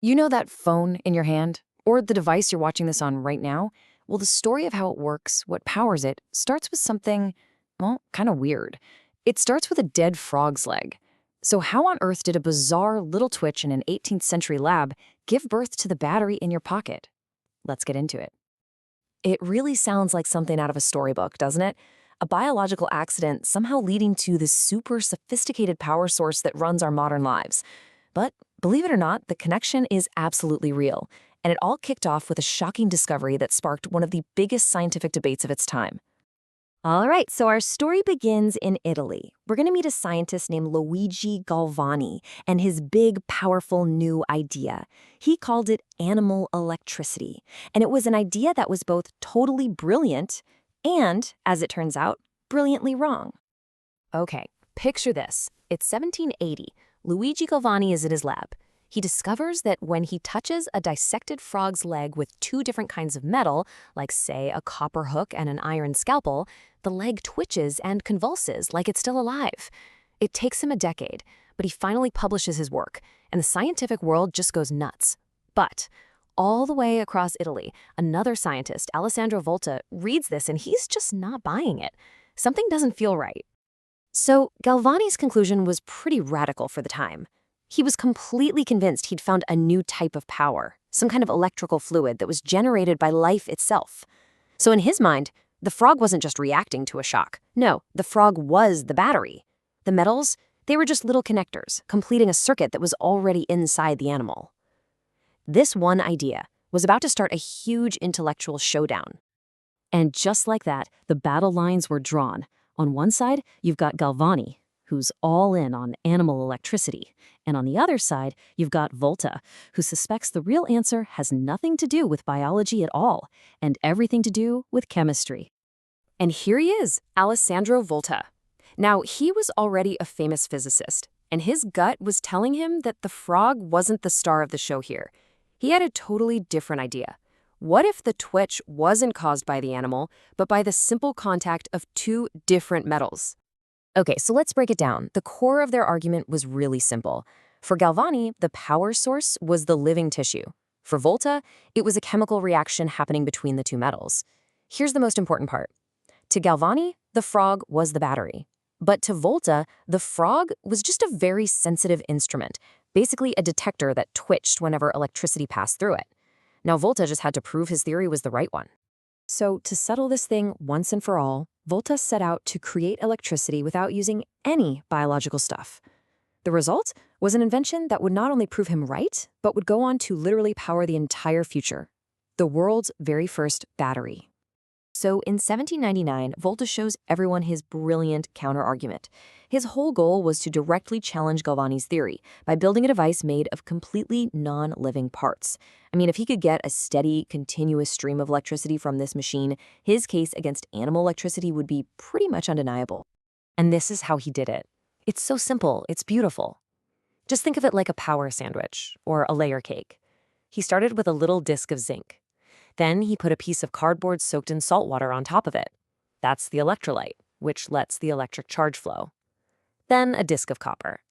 You know that phone in your hand? Or the device you're watching this on right now? Well, the story of how it works, what powers it, starts with something, well, kind of weird. It starts with a dead frog's leg. So how on earth did a bizarre little twitch in an 18th century lab give birth to the battery in your pocket? Let's get into it. It really sounds like something out of a storybook, doesn't it? A biological accident somehow leading to this super sophisticated power source that runs our modern lives. But believe it or not, the connection is absolutely real, and it all kicked off with a shocking discovery that sparked one of the biggest scientific debates of its time. All right, so our story begins in Italy. We're going to meet a scientist named Luigi Galvani and his big, powerful new idea. He called it animal electricity, and it was an idea that was both totally brilliant and, as it turns out, brilliantly wrong. Okay, picture this. It's 1780. Luigi Galvani is at his lab. He discovers that when he touches a dissected frog's leg with two different kinds of metal, like, say, a copper hook and an iron scalpel, the leg twitches and convulses like it's still alive. It takes him a decade, but he finally publishes his work, and the scientific world just goes nuts. But all the way across Italy, another scientist, Alessandro Volta, reads this and he's just not buying it. Something doesn't feel right. So Galvani's conclusion was pretty radical for the time. He was completely convinced he'd found a new type of power, some kind of electrical fluid that was generated by life itself. So in his mind, the frog wasn't just reacting to a shock. No, the frog was the battery. The metals, they were just little connectors, completing a circuit that was already inside the animal. This one idea was about to start a huge intellectual showdown. And just like that, the battle lines were drawn. On one side, you've got Galvani, who's all in on animal electricity. And on the other side, you've got Volta, who suspects the real answer has nothing to do with biology at all, and everything to do with chemistry. And here he is, Alessandro Volta. Now, he was already a famous physicist, and his gut was telling him that the frog wasn't the star of the show here. He had a totally different idea. What if the twitch wasn't caused by the animal, but by the simple contact of two different metals? Okay, so let's break it down. The core of their argument was really simple. For Galvani, the power source was the living tissue. For Volta, it was a chemical reaction happening between the two metals. Here's the most important part. To Galvani, the frog was the battery. But to Volta, the frog was just a very sensitive instrument, basically a detector that twitched whenever electricity passed through it. Now, Volta just had to prove his theory was the right one. So, to settle this thing once and for all, Volta set out to create electricity without using any biological stuff. The result was an invention that would not only prove him right, but would go on to literally power the entire future: the world's very first battery. So in 1799, Volta shows everyone his brilliant counter-argument. His whole goal was to directly challenge Galvani's theory by building a device made of completely non-living parts. I mean, if he could get a steady, continuous stream of electricity from this machine, his case against animal electricity would be pretty much undeniable. And this is how he did it. It's so simple, it's beautiful. Just think of it like a power sandwich or a layer cake. He started with a little disc of zinc. Then he put a piece of cardboard soaked in salt water on top of it. That's the electrolyte, which lets the electric charge flow. Then a disc of copper.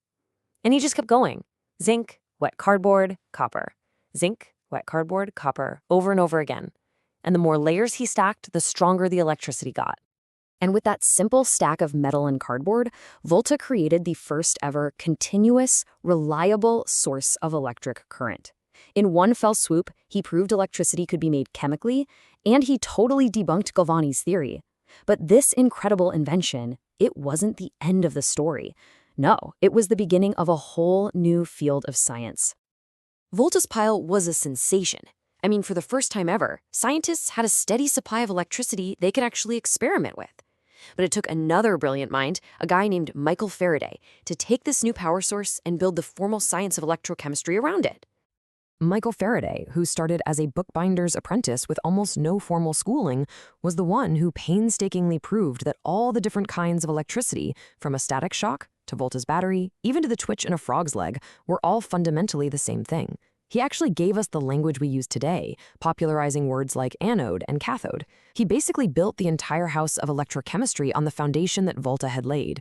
And he just kept going. Zinc, wet cardboard, copper. Zinc, wet cardboard, copper, over and over again. And the more layers he stacked, the stronger the electricity got. And with that simple stack of metal and cardboard, Volta created the first ever continuous, reliable source of electric current. In one fell swoop, he proved electricity could be made chemically, and he totally debunked Galvani's theory. But this incredible invention, it wasn't the end of the story. No, it was the beginning of a whole new field of science. Volta's pile was a sensation. I mean, for the first time ever, scientists had a steady supply of electricity they could actually experiment with. But it took another brilliant mind, a guy named Michael Faraday, to take this new power source and build the formal science of electrochemistry around it. Michael Faraday, who started as a bookbinder's apprentice with almost no formal schooling, was the one who painstakingly proved that all the different kinds of electricity, from a static shock to Volta's battery, even to the twitch in a frog's leg, were all fundamentally the same thing. He actually gave us the language we use today, popularizing words like anode and cathode. He basically built the entire house of electrochemistry on the foundation that Volta had laid.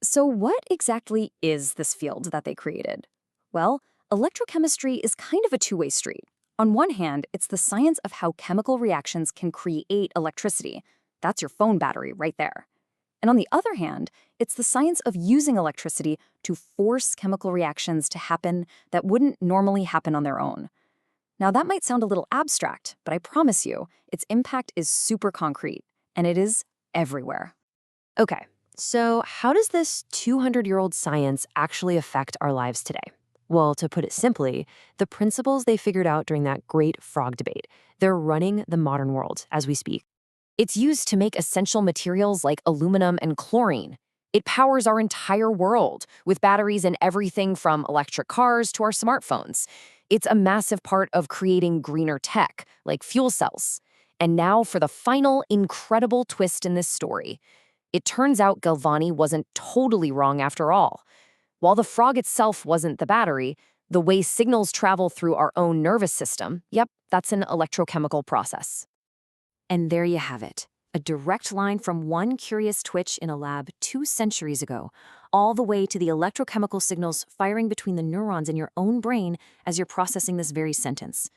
So what exactly is this field that they created? Well, Electrochemistry is kind of a two-way street. On one hand, it's the science of how chemical reactions can create electricity. That's your phone battery right there. And on the other hand, it's the science of using electricity to force chemical reactions to happen that wouldn't normally happen on their own. Now, that might sound a little abstract, but I promise you, its impact is super concrete, and it is everywhere. Okay, so how does this 200-year-old science actually affect our lives today? Well, to put it simply, the principles they figured out during that great frog debate, they're running the modern world as we speak. It's used to make essential materials like aluminum and chlorine. It powers our entire world, with batteries in everything from electric cars to our smartphones. It's a massive part of creating greener tech, like fuel cells. And now for the final incredible twist in this story. It turns out Galvani wasn't totally wrong after all. While the frog itself wasn't the battery, the way signals travel through our own nervous system, yep, that's an electrochemical process. And there you have it, a direct line from one curious twitch in a lab 2 centuries ago, all the way to the electrochemical signals firing between the neurons in your own brain as you're processing this very sentence.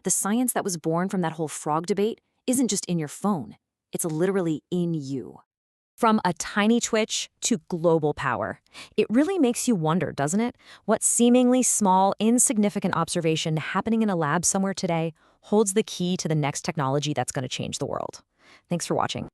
The science that was born from that whole frog debate isn't just in your phone, it's literally in you. From a tiny twitch to global power. It really makes you wonder, doesn't it? What seemingly small, insignificant observation happening in a lab somewhere today holds the key to the next technology that's going to change the world. Thanks for watching.